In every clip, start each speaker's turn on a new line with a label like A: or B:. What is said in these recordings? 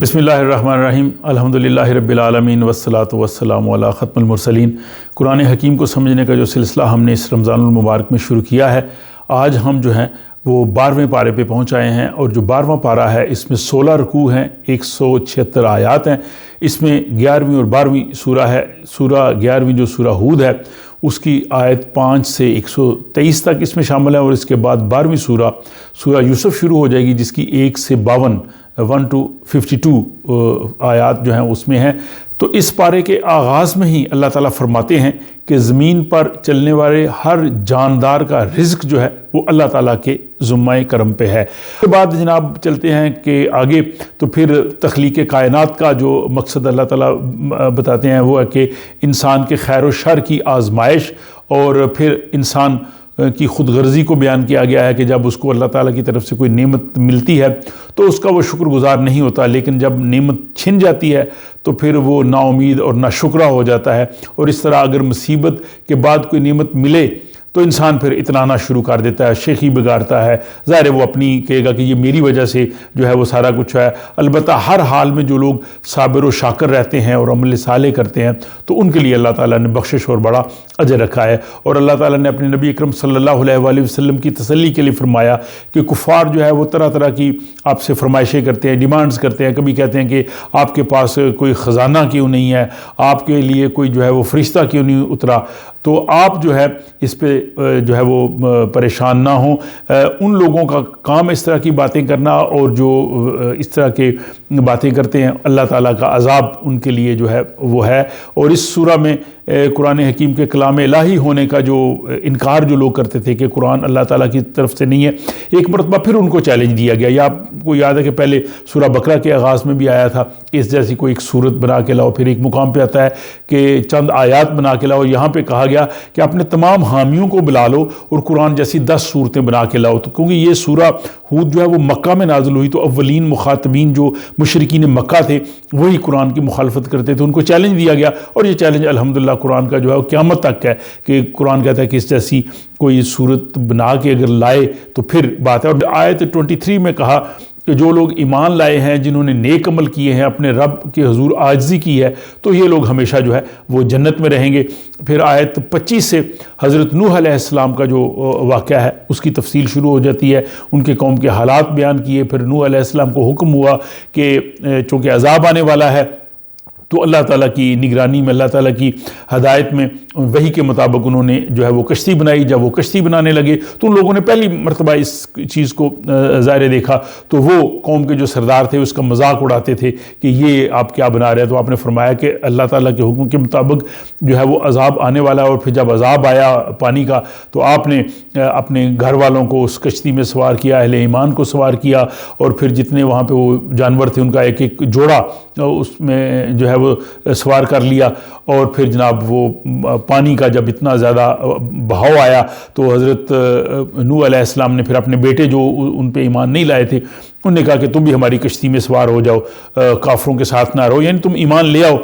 A: بسم اللہ الرحمن الرحیم الحمدللہ رب العالمین والصلاة والسلام علی ختم المرسلین۔ قرآن حکیم کو سمجھنے کا جو سلسلہ ہم نے اس رمضان المبارک میں شروع کیا ہے، آج ہم جو ہیں وہ 12ویں پارے پہ پہنچ آئے ہیں، اور جو 12واں پارہ ہے اس میں 16 رکوع ہیں، 176 آیات ہیں۔ اس میں 11ویں اور 12ویں سورہ ہے۔ سورہ 11ویں جو سورہ ہود ہے اس کی آیت 5 سے 123 تک اس میں شامل ہے، اور اس کے بعد 12ویں سورہ یوسف شروع ہو جائے گی، جس کی 1 سے 52 1 to 52 آیات جو ہیں اس میں ہیں۔ تو اس پارے کے آغاز میں ہی اللہ تعالیٰ فرماتے ہیں کہ زمین پر چلنے والے ہر جاندار کا رزق جو ہے وہ اللہ تعالیٰ کے ذمہ کرم پہ ہے۔ اس کے بعد جناب چلتے ہیں کہ آگے، تو پھر تخلیق کائنات کا جو مقصد اللہ تعالیٰ بتاتے ہیں وہ ہے کہ انسان کے خیر و شر کی آزمائش، اور پھر انسان کی خود غرضی کو بیان کیا گیا ہے کہ جب اس کو اللہ تعالیٰ کی طرف سے کوئی نعمت ملتی ہے تو اس کا وہ شکر گزار نہیں ہوتا، لیکن جب نعمت چھن جاتی ہے تو پھر وہ نا امید اور ناشکرہ ہو جاتا ہے۔ اور اس طرح اگر مصیبت کے بعد کوئی نعمت ملے تو انسان پھر اتنانا شروع کر دیتا ہے، شیخی بگاڑتا ہے، ظاہر ہے وہ اپنی کہے گا کہ یہ میری وجہ سے جو ہے وہ سارا کچھ ہے۔ البتہ ہر حال میں جو لوگ صابر و شاکر رہتے ہیں اور عمل صالح کرتے ہیں تو ان کے لیے اللہ تعالیٰ نے بخشش اور بڑا اجر رکھا ہے۔ اور اللہ تعالیٰ نے اپنے نبی اکرم صلی اللہ علیہ وآلہ وسلم کی تسلی کے لیے فرمایا کہ کفار جو ہے وہ طرح طرح کی آپ سے فرمائشیں کرتے ہیں، ڈیمانڈز کرتے ہیں۔ کبھی کہتے ہیں کہ آپ کے پاس کوئی خزانہ کیوں نہیں ہے، آپ کے لیے کوئی جو ہے وہ فرشتہ کیوں نہیں اترا، تو آپ جو ہے اس پہ جو ہے وہ پریشان نہ ہوں۔ ان لوگوں کا کام اس طرح کی باتیں کرنا، اور جو اس طرح کے باتیں کرتے ہیں اللہ تعالیٰ کا عذاب ان کے لیے جو ہے وہ ہے۔ اور اس سورہ میں قرآن حکیم کے کلام الہی ہونے کا جو انکار جو لوگ کرتے تھے کہ قرآن اللہ تعالیٰ کی طرف سے نہیں ہے، ایک مرتبہ پھر ان کو چیلنج دیا گیا۔ یا آپ کو یاد ہے کہ پہلے سورہ بقرہ کے آغاز میں بھی آیا تھا کہ اس جیسی کوئی ایک صورت بنا کے لاؤ، پھر ایک مقام پہ آتا ہے کہ چند آیات بنا کے لاؤ۔ یہاں پہ کہا گیا کہ اپنے تمام حامیوں کو بلا لو اور قرآن جیسی 10 صورتیں بنا کے لاؤ۔ تو کیونکہ یہ سورہ ہود جو ہے وہ مکہ میں نازل ہوئی، تو اولین مخاطبین جو مشرکین مکہ تھے وہی قرآن کی مخالفت کرتے تھے، ان کو چیلنج دیا گیا، اور یہ چیلنج الحمدللہ قرآن کا جو ہے وہ قیامت تک ہے کہ قرآن کہتا ہے کہ اس جیسی کوئی صورت بنا کے اگر لائے تو پھر بات ہے۔ اور آیت 23 میں کہا کہ جو لوگ ایمان لائے ہیں، جنہوں نے نیک عمل کیے ہیں، اپنے رب کے حضور عاجزی کی ہے، تو یہ لوگ ہمیشہ جو ہے وہ جنت میں رہیں گے۔ پھر آیت 25 سے حضرت نوح علیہ السلام کا جو واقعہ ہے اس کی تفصیل شروع ہو جاتی ہے، ان کے قوم کے حالات بیان کیے۔ پھر نوح علیہ السلام کو حکم ہوا کہ چونکہ عذاب آنے والا ہے تو اللہ تعالیٰ کی نگرانی میں، اللہ تعالیٰ کی ہدایت میں، وحی کے مطابق انہوں نے جو ہے وہ کشتی بنائی۔ جب وہ کشتی بنانے لگے تو ان لوگوں نے پہلی مرتبہ اس چیز کو ظاہر دیکھا، تو وہ قوم کے جو سردار تھے اس کا مذاق اڑاتے تھے کہ یہ آپ کیا بنا رہے ہیں۔ تو آپ نے فرمایا کہ اللہ تعالیٰ کے حکم کے مطابق جو ہے وہ عذاب آنے والا ہے۔ اور پھر جب عذاب آیا پانی کا تو آپ نے اپنے گھر والوں کو اس کشتی میں سوار کیا، اہل ایمان کو سوار کیا، اور پھر جتنے وہاں پہ وہ جانور تھے ان کا ایک ایک جوڑا اس میں جو ہے وہ سوار کر لیا۔ اور پھر جناب وہ پانی کا جب اتنا زیادہ بہاؤ آیا تو حضرت نوح علیہ السلام نے پھر اپنے بیٹے جو ان پہ ایمان نہیں لائے تھے انہوں نے کہا کہ تم بھی ہماری کشتی میں سوار ہو جاؤ، کافروں کے ساتھ نہ رہو، یعنی تم ایمان لے آؤ۔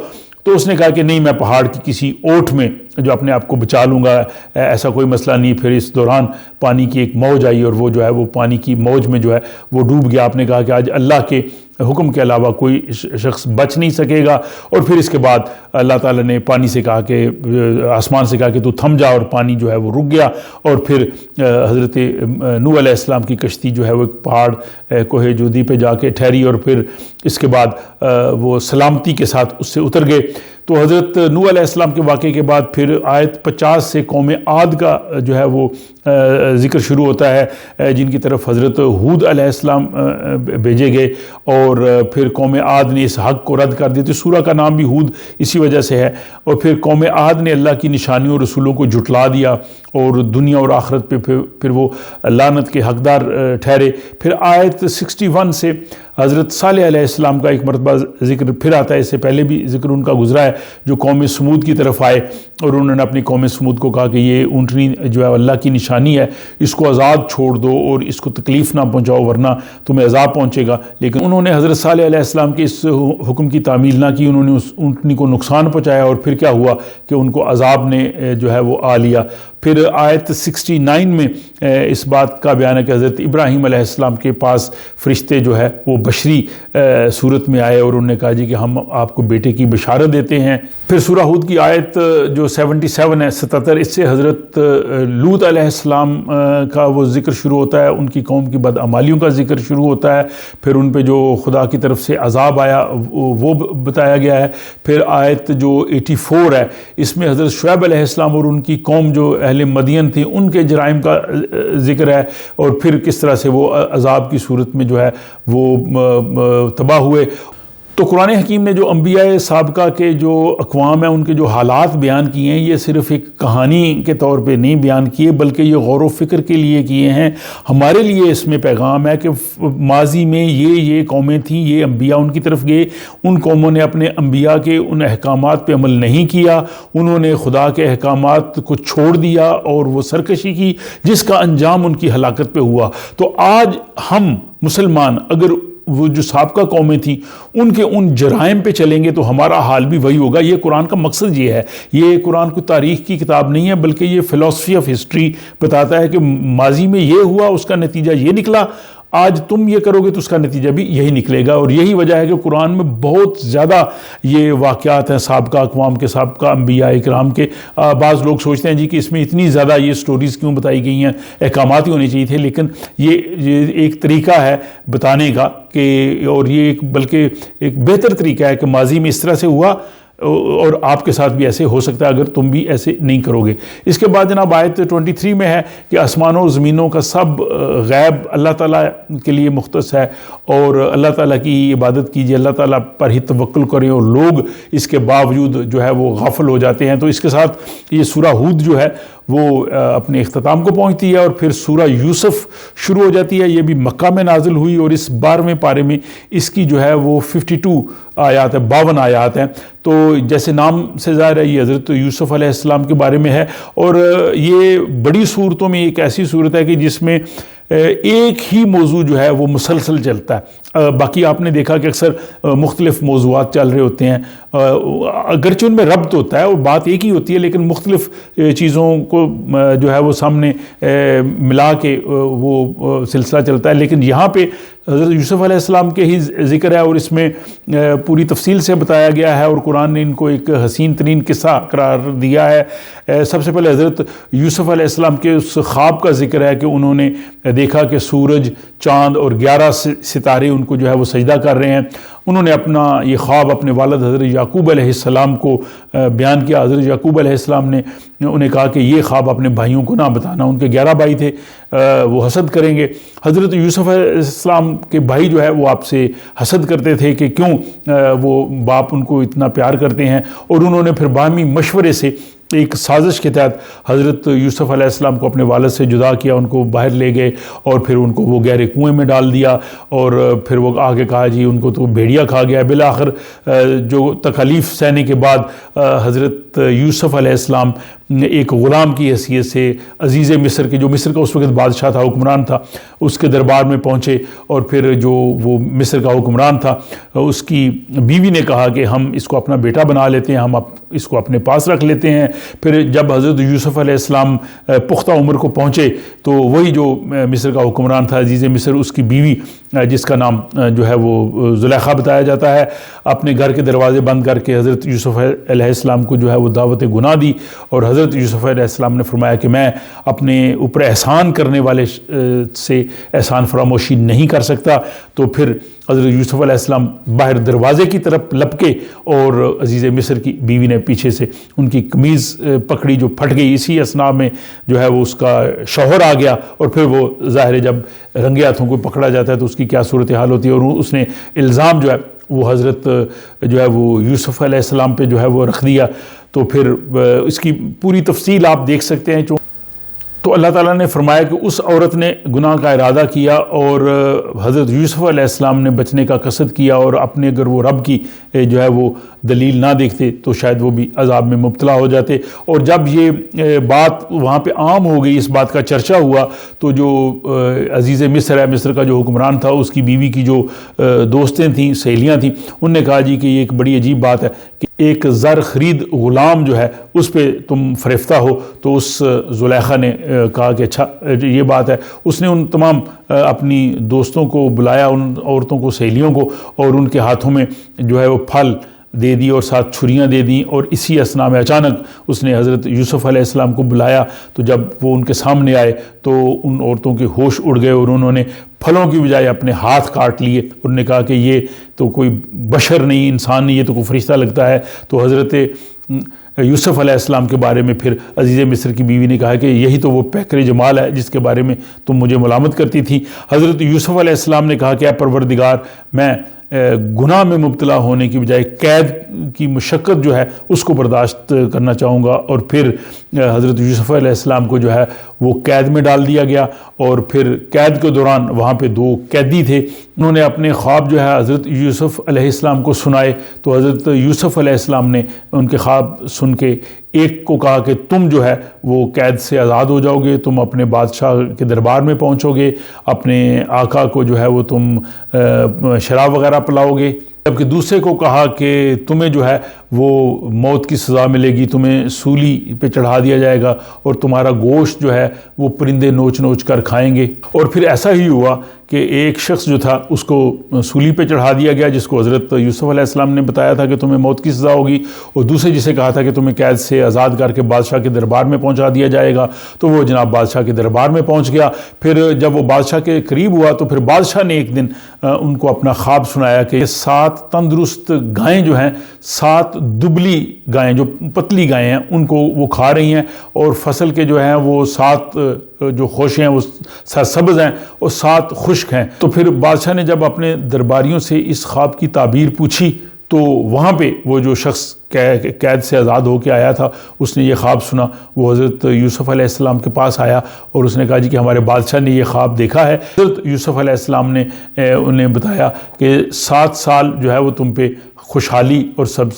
A: تو اس نے کہا کہ نہیں، میں پہاڑ کی کسی اوٹ میں جو اپنے آپ کو بچا لوں گا، ایسا کوئی مسئلہ نہیں۔ پھر اس دوران پانی کی ایک موج آئی اور وہ جو ہے وہ پانی کی موج میں جو ہے وہ ڈوب گیا۔ آپ نے کہا کہ آج اللہ کے حکم کے علاوہ کوئی شخص بچ نہیں سکے گا۔ اور پھر اس کے بعد اللہ تعالیٰ نے پانی سے کہا کہ آسمان سے کہا کہ تو تھم جا، اور پانی جو ہے وہ رک گیا۔ اور پھر حضرت نوح علیہ السلام کی کشتی جو ہے وہ ایک پہاڑ کوہ جودی پہ جا کے ٹھہری، اور پھر اس کے بعد وہ سلامتی کے ساتھ اس سے اتر گئے۔ تو حضرت نوح علیہ السلام کے واقعے کے بعد پھر آیت 50 سے قوم عاد کا جو ہے وہ ذکر شروع ہوتا ہے، جن کی طرف حضرت ہود علیہ السلام بھیجے گئے، اور پھر قوم عاد نے اس حق کو رد کر دیا۔ تو سورہ کا نام بھی ہود اسی وجہ سے ہے۔ اور پھر قوم عاد نے اللہ کی نشانیوں اور رسولوں کو جھٹلا دیا، اور دنیا اور آخرت پہ پھر وہ لعنت کے حقدار ٹھہرے۔ پھر آیت 61 سے حضرت صالح علیہ السلام کا ایک مرتبہ ذکر پھر آتا ہے، اس سے پہلے بھی ذکر ان کا گزرا ہے، جو قوم سمود کی طرف آئے اور انہوں نے اپنی قوم سمود کو کہا کہ یہ اونٹنی جو ہے اللہ کی نشانی ہے، اس کو آزاد چھوڑ دو اور اس کو تکلیف نہ پہنچاؤ ورنہ تمہیں عذاب پہنچے گا۔ لیکن انہوں نے حضرت صالح علیہ السلام کے اس حکم کی تعمیل نہ کی، انہوں نے اس اونٹنی کو نقصان پہنچایا، اور پھر کیا ہوا کہ ان کو عذاب نے جو ہے وہ آ لیا۔ پھر آیت 69 میں اس بات کا بیان ہے کہ حضرت ابراہیم علیہ السلام کے پاس فرشتے جو ہے وہ بشری صورت میں آئے اور انہوں نے کہا جی کہ ہم آپ کو بیٹے کی بشارت دیتے ہیں۔ پھر سورہ ہود کی آیت جو 77 ہے 77، اس سے حضرت لوط علیہ السلام کا وہ ذکر شروع ہوتا ہے، ان کی قوم کی بدعمالیوں کا ذکر شروع ہوتا ہے، پھر ان پہ جو خدا کی طرف سے عذاب آیا وہ بتایا گیا ہے۔ پھر آیت جو 84 ہے اس میں حضرت شعیب علیہ السلام اور ان کی قوم جو اہل مدین تھی ان کے جرائم کا ذکر ہے، اور پھر کس طرح سے وہ عذاب کی صورت میں جو ہے وہ تباہ ہوئے۔ تو قرآن حکیم نے جو انبیاء سابقہ کے جو اقوام ہیں ان کے جو حالات بیان کیے ہیں، یہ صرف ایک کہانی کے طور پہ نہیں بیان کیے بلکہ یہ غور و فکر کے لیے کیے ہیں۔ ہمارے لیے اس میں پیغام ہے کہ ماضی میں یہ قومیں تھیں، یہ انبیاء ان کی طرف گئے، ان قوموں نے اپنے انبیاء کے ان احکامات پہ عمل نہیں کیا، انہوں نے خدا کے احکامات کو چھوڑ دیا اور وہ سرکشی کی جس کا انجام ان کی ہلاکت پہ ہوا۔ تو آج ہم مسلمان اگر وہ جو سابقہ قومیں تھیں ان کے ان جرائم پہ چلیں گے تو ہمارا حال بھی وہی ہوگا۔ یہ قرآن کا مقصد یہ ہے، یہ قرآن کوئی تاریخ کی کتاب نہیں ہے بلکہ یہ فلسفی آف ہسٹری بتاتا ہے کہ ماضی میں یہ ہوا، اس کا نتیجہ یہ نکلا، آج تم یہ کرو گے تو اس کا نتیجہ بھی یہی نکلے گا۔ اور یہی وجہ ہے کہ قرآن میں بہت زیادہ یہ واقعات ہیں سابقہ اقوام کے، سابقہ انبیاء اکرام کے۔ بعض لوگ سوچتے ہیں جی کہ اس میں اتنی زیادہ یہ سٹوریز کیوں بتائی گئی ہیں، احکامات ہی ہونے چاہیے تھے، لیکن یہ ایک طریقہ ہے بتانے کا کہ، اور یہ بلکہ ایک بہتر طریقہ ہے کہ ماضی میں اس طرح سے ہوا اور آپ کے ساتھ بھی ایسے ہو سکتا ہے اگر تم بھی ایسے نہیں کرو گے۔ اس کے بعد جناب آیت 23 میں ہے کہ آسمانوں و زمینوں کا سب غیب اللہ تعالیٰ کے لیے مختص ہے، اور اللہ تعالیٰ کی عبادت کیجیے، اللہ تعالیٰ پر ہی توکل کریں، اور لوگ اس کے باوجود جو ہے وہ غافل ہو جاتے ہیں۔ تو اس کے ساتھ یہ سورہ ہود جو ہے وہ اپنے اختتام کو پہنچتی ہے، اور پھر سورہ یوسف شروع ہو جاتی ہے۔ یہ بھی مکہ میں نازل ہوئی اور اس 12ویں پارے میں اس کی جو ہے وہ 52 آیات ہے، 52 آیات ہیں۔ تو جیسے نام سے ظاہر ہے یہ حضرت یوسف علیہ السلام کے بارے میں ہے، اور یہ بڑی صورتوں میں ایک ایسی صورت ہے کہ جس میں ایک ہی موضوع جو ہے وہ مسلسل چلتا ہے۔ باقی آپ نے دیکھا کہ اکثر مختلف موضوعات چل رہے ہوتے ہیں، اگرچہ ان میں ربط ہوتا ہے اور بات ایک ہی ہوتی ہے، لیکن مختلف چیزوں کو جو ہے وہ سامنے ملا کے وہ سلسلہ چلتا ہے۔ لیکن یہاں پہ حضرت یوسف علیہ السلام کے ہی ذکر ہے، اور اس میں پوری تفصیل سے بتایا گیا ہے، اور قرآن نے ان کو ایک حسین ترین قصہ قرار دیا ہے۔ سب سے پہلے حضرت یوسف علیہ السلام کے اس خواب کا ذکر ہے کہ انہوں نے دیکھا کہ سورج، چاند اور 11 ستارے ان کو جو ہے وہ سجدہ کر رہے ہیں۔ انہوں نے اپنا یہ خواب اپنے والد حضرت یعقوب علیہ السلام کو بیان کیا۔ حضرت یعقوب علیہ السلام نے انہیں کہا کہ یہ خواب اپنے بھائیوں کو نہ بتانا، ان کے 11 بھائی تھے، وہ حسد کریں گے۔ حضرت یوسف علیہ السلام کے بھائی جو ہے وہ آپ سے حسد کرتے تھے کہ کیوں وہ باپ ان کو اتنا پیار کرتے ہیں، اور انہوں نے پھر باہمی مشورے سے ایک سازش کے تحت حضرت یوسف علیہ السلام کو اپنے والد سے جدا کیا، ان کو باہر لے گئے اور پھر ان کو وہ گہرے کنویں میں ڈال دیا، اور پھر وہ آگے کہا جی ان کو تو بھیڑیا کھا گیا۔ بالآخر جو تکالیف سہنے کے بعد حضرت یوسف علیہ السلام ایک غلام کی حیثیت سے عزیز مصر کے، جو مصر کا اس وقت بادشاہ تھا، حکمران تھا، اس کے دربار میں پہنچے، اور پھر جو وہ مصر کا حکمران تھا اس کی بیوی نے کہا کہ ہم اس کو اپنا بیٹا بنا لیتے ہیں، ہم اس کو اپنے پاس رکھ لیتے ہیں۔ پھر جب حضرت یوسف علیہ السلام پختہ عمر کو پہنچے تو وہی جو مصر کا حکمران تھا عزیز مصر، اس کی بیوی جس کا نام جو ہے وہ زلیخا بتایا جاتا ہے، اپنے گھر کے دروازے بند کر کے حضرت یوسف علیہ السلام کو جو ہے وہ دعوت گناہ دی، اور حضرت یوسف علیہ السلام نے فرمایا کہ میں اپنے اوپر احسان کرنے والے سے احسان فراموشی نہیں کر سکتا۔ تو پھر حضرت یوسف علیہ السلام باہر دروازے کی طرف لپکے، اور عزیز مصر کی بیوی نے پیچھے سے ان کی قمیض پکڑی جو پھٹ گئی۔ اسی اثناء میں جو ہے وہ اس کا شوہر آ گیا، اور پھر وہ ظاہر جب رنگے ہاتھوں کو پکڑا جاتا ہے تو اس کی کیا صورتحال ہوتی ہے، اور اس نے الزام جو ہے وہ حضرت جو ہے وہ یوسف علیہ السلام پہ جو ہے وہ رکھ دیا۔ تو پھر اس کی پوری تفصیل آپ دیکھ سکتے ہیں۔ تو اللہ تعالیٰ نے فرمایا کہ اس عورت نے گناہ کا ارادہ کیا، اور حضرت یوسف علیہ السلام نے بچنے کا قصد کیا، اور اپنے اگر وہ رب کی جو ہے وہ دلیل نہ دیکھتے تو شاید وہ بھی عذاب میں مبتلا ہو جاتے۔ اور جب یہ بات وہاں پہ عام ہو گئی، اس بات کا چرچا ہوا، تو جو عزیز مصر ہے، مصر کا جو حکمران تھا، اس کی بیوی کی جو دوستیں تھیں، سہیلیاں تھیں، انہوں نے کہا جی کہ یہ ایک بڑی عجیب بات ہے کہ ایک زر خرید غلام جو ہے اس پہ تم فریفتہ ہو۔ تو اس زلیخا نے کہا کہ اچھا یہ بات ہے۔ اس نے ان تمام اپنی دوستوں کو بلایا، ان عورتوں کو، سہیلیوں کو، اور ان کے ہاتھوں میں جو ہے وہ پھل دے دی اور ساتھ چھریاں دے دیں، اور اسی اثناء میں اچانک اس نے حضرت یوسف علیہ السلام کو بلایا۔ تو جب وہ ان کے سامنے آئے تو ان عورتوں کے ہوش اڑ گئے اور انہوں نے پھلوں کی بجائے اپنے ہاتھ کاٹ لیے، انہوں نے کہا کہ یہ تو کوئی بشر نہیں، انسان نہیں، یہ تو کوئی فرشتہ لگتا ہے۔ تو حضرت یوسف علیہ السلام کے بارے میں پھر عزیز مصر کی بیوی نے کہا کہ یہی تو وہ پیکر جمال ہے جس کے بارے میں تم مجھے ملامت کرتی تھی۔ حضرت یوسف علیہ السلام نے کہا کہ اے پروردگار، میں گناہ میں مبتلا ہونے کی بجائے قید کی مشقت جو ہے اس کو برداشت کرنا چاہوں گا۔ اور پھر حضرت یوسف علیہ السلام کو جو ہے وہ قید میں ڈال دیا گیا، اور پھر قید کے دوران وہاں پہ 2 قیدی تھے، انہوں نے اپنے خواب جو ہے حضرت یوسف علیہ السلام کو سنائے۔ تو حضرت یوسف علیہ السلام نے ان کے خواب سن کے ایک کو کہا کہ تم جو ہے وہ قید سے آزاد ہو جاؤ گے، تم اپنے بادشاہ کے دربار میں پہنچو گے، اپنے آقا کو جو ہے وہ تم شراب وغیرہ پلاؤ گے۔ جبکہ دوسرے کو کہا کہ تمہیں جو ہے وہ موت کی سزا ملے گی، تمہیں سولی پہ چڑھا دیا جائے گا، اور تمہارا گوشت جو ہے وہ پرندے نوچ نوچ کر کھائیں گے۔ اور پھر ایسا ہی ہوا کہ ایک شخص جو تھا اس کو سولی پہ چڑھا دیا گیا، جس کو حضرت یوسف علیہ السلام نے بتایا تھا کہ تمہیں موت کی سزا ہوگی، اور دوسرے جسے کہا تھا کہ تمہیں قید سے آزاد کر کے بادشاہ کے دربار میں پہنچا دیا جائے گا، تو وہ جناب بادشاہ کے دربار میں پہنچ گیا۔ پھر جب وہ بادشاہ کے قریب ہوا تو پھر بادشاہ نے ایک دن ان کو اپنا خواب سنایا کہ 7 تندرست گائیں جو ہیں، 7 دبلی گائیں جو پتلی گائیں ہیں، ان کو وہ کھا رہی ہیں، اور فصل کے جو ہیں وہ 7 جو خوشے ہیں وہ سبز ہیں اور 7 خشک ہیں۔ تو پھر بادشاہ نے جب اپنے درباریوں سے اس خواب کی تعبیر پوچھی تو وہاں پہ وہ جو شخص قید سے آزاد ہو کے آیا تھا، اس نے یہ خواب سنا، وہ حضرت یوسف علیہ السلام کے پاس آیا اور اس نے کہا جی کہ ہمارے بادشاہ نے یہ خواب دیکھا ہے۔ حضرت یوسف علیہ السلام نے انہیں بتایا کہ 7 سال جو ہے وہ تم پہ خوشحالی اور سب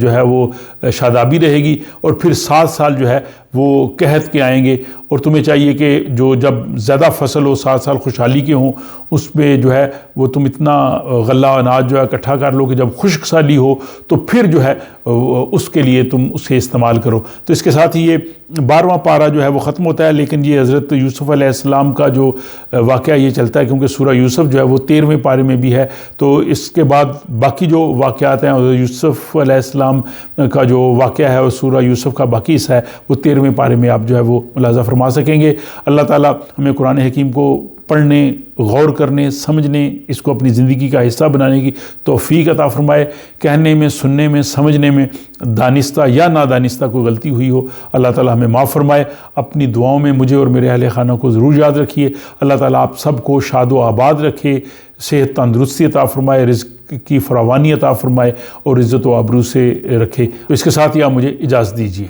A: جو ہے وہ شادابی رہے گی، اور پھر 7 سال جو ہے وہ قحط کے آئیں گے، اور تمہیں چاہیے کہ جو جب زیادہ فصل ہو، 7 سال خوشحالی کے ہوں، اس پہ جو ہے وہ تم اتنا غلہ اناج جو ہے اکٹھا کر لو کہ جب خشک سالی ہو تو پھر جو ہے اس کے لیے تم اسے استعمال کرو۔ تو اس کے ساتھ ہی یہ 12واں پارہ جو ہے وہ ختم ہوتا ہے، لیکن یہ حضرت یوسف علیہ السلام کا جو واقعہ یہ چلتا ہے، کیونکہ سورہ یوسف جو ہے وہ 13ویں پارے میں بھی ہے، تو اس کے بعد باقی جو واقعات ہیں حضرت یوسف علیہ السلام کا جو واقعہ ہے اور سورہ یوسف کا باقی حصہ ہے وہ 13ویں پارے میں آپ جو ہے وہ ملاحظہ فرما سکیں گے۔ اللہ تعالیٰ ہمیں قرآن حکیم کو پڑھنے، غور کرنے، سمجھنے، اس کو اپنی زندگی کا حصہ بنانے کی توفیق عطا فرمائے۔ کہنے میں، سننے میں، سمجھنے میں دانستہ یا نادانستہ کوئی غلطی ہوئی ہو اللہ تعالیٰ ہمیں معاف فرمائے۔ اپنی دعاؤں میں مجھے اور میرے اہل خانہ کو ضرور یاد رکھیے۔ اللہ تعالیٰ آپ سب کو شاد و آباد رکھے، صحت تندرستی عطا فرمائے، رزق کی فراوانی عطا فرمائے اور عزت و آبرو سے رکھے۔ تو اس کے ساتھ ہی آپ مجھے اجازت دیجیے۔